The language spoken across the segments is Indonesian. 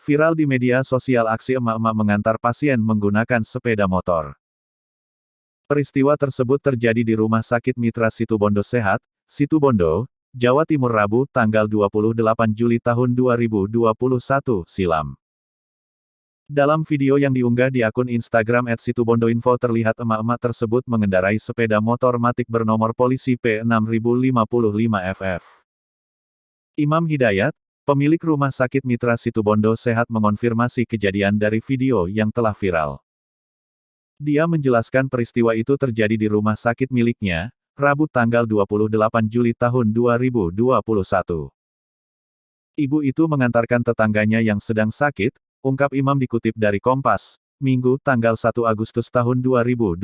Viral di media sosial aksi emak-emak mengantar pasien menggunakan sepeda motor. Peristiwa tersebut terjadi di Rumah Sakit Mitra Situbondo Sehat, Situbondo, Jawa Timur Rabu, tanggal 28 Juli tahun 2021 silam. Dalam video yang diunggah di akun Instagram @situbondoinfo terlihat emak-emak tersebut mengendarai sepeda motor Matic bernomor polisi P6055FF. Imam Hidayat, pemilik Rumah Sakit Mitra Situbondo Sehat mengonfirmasi kejadian dari video yang telah viral. Dia menjelaskan peristiwa itu terjadi di rumah sakit miliknya, Rabu tanggal 28 Juli tahun 2021. Ibu itu mengantarkan tetangganya yang sedang sakit, ungkap Imam dikutip dari Kompas, Minggu tanggal 1 Agustus tahun 2021.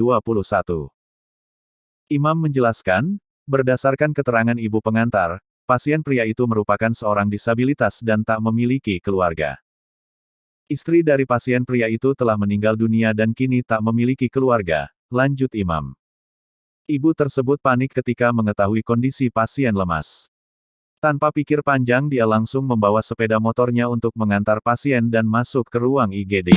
Imam menjelaskan, berdasarkan keterangan ibu pengantar, pasien pria itu merupakan seorang disabilitas dan tak memiliki keluarga. Istri dari pasien pria itu telah meninggal dunia dan kini tak memiliki keluarga, lanjut Imam. Ibu tersebut panik ketika mengetahui kondisi pasien lemas. Tanpa pikir panjang dia langsung membawa sepeda motornya untuk mengantar pasien dan masuk ke ruang IGD.